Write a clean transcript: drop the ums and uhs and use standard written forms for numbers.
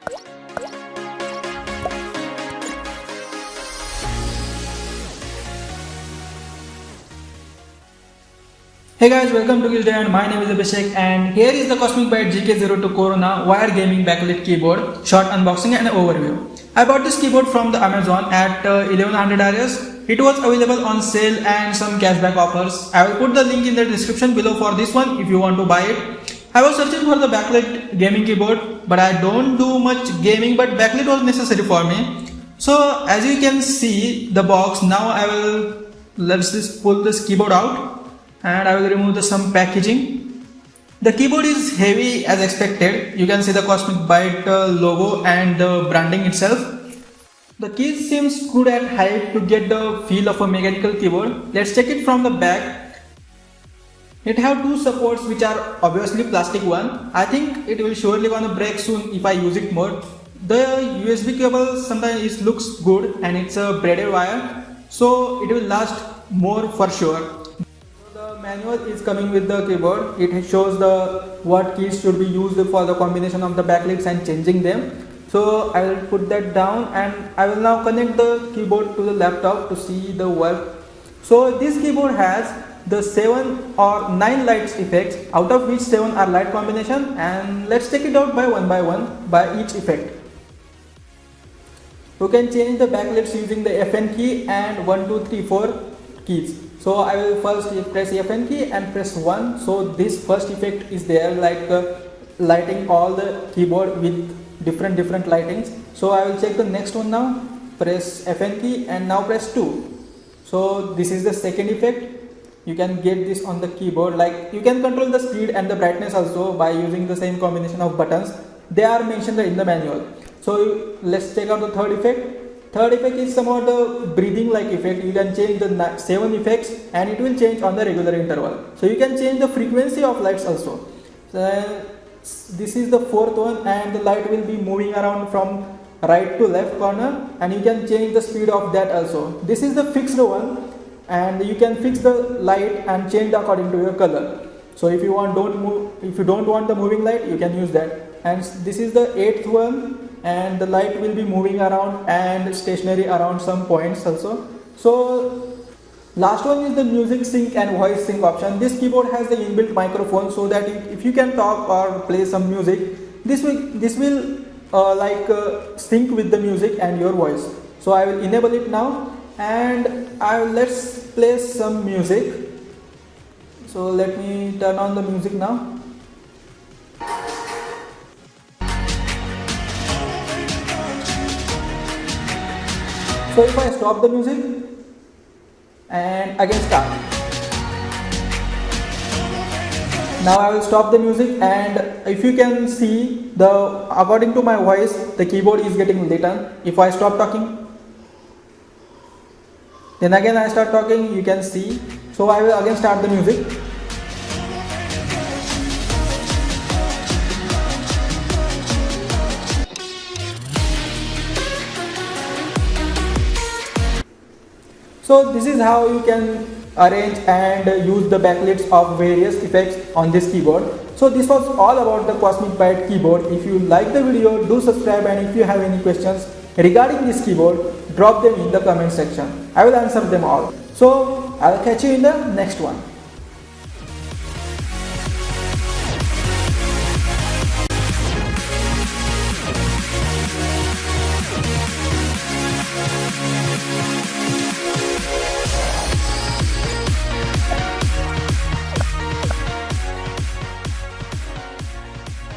Hey guys, welcome to GizDev and my name is Abhishek, and here is the CosmicByte GK-02 Corona wire gaming backlit keyboard, short unboxing and overview. I bought this keyboard from the Amazon at 1100 Rs. It was available on sale and some cashback offers. I will put the link in the description below for this one if you want to buy it. I was searching for the backlit gaming keyboard, but I don't do much gaming, but backlit was necessary for me. So as you can see the box, now I will pull this keyboard out and I will remove some packaging. The keyboard is heavy as expected. You can see the CosmicByte logo and the branding itself. The keys seems good at height to get the feel of a mechanical keyboard. Let's check it from the back. It have two supports which are obviously plastic one. I think it will surely gonna break soon if I use it more. The USB cable sometimes looks good and it's a braided wire, so it will last more for sure. Manual is coming with the keyboard. It shows what keys should be used for the combination of the backlits and changing them. So I will put that down and I will now connect the keyboard to the laptop to see the work. So this keyboard has the 7 or 9 lights effects, out of which 7 are light combination, and let's check it out by one by each effect. You can change the backlits using the FN key and 1, 2, 3, 4 keys. So I will first press FN key and press 1. So this first effect is there, like lighting all the keyboard with different lightings. So I will check the next one now. Press FN key and now press 2. So this is the second effect. You can get this on the keyboard, like you can control the speed and the brightness also by using the same combination of buttons. They are mentioned in the manual. So let's check out the third effect. Third effect is somewhat the breathing like effect. You can change the 7 effects and it will change on the regular interval. So you can change the frequency of lights also. So this is the fourth one, and the light will be moving around from right to left corner, and you can change the speed of that also. This is the fixed one, and you can fix the light and change according to your color. So if you don't want the moving light, you can use that. And this is the 8th one, and the light will be moving around and stationary around some points also. So last one is the music sync and voice sync option. This keyboard has the inbuilt microphone, so that if you can talk or play some music, this will sync with the music and your voice. So I will enable it now, and let's play some music. So let me turn on the music now. So if I stop the music and again start. Now I will stop the music, and if you can see, according to my voice, the keyboard is getting lit on. If I stop talking, then again I start talking, you can see. So I will again start the music. So this is how you can arrange and use the backlits of various effects on this keyboard. So this was all about the CosmicByte keyboard. If you like the video, do subscribe, and if you have any questions regarding this keyboard, drop them in the comment section. I will answer them all. So I'll catch you in the next one.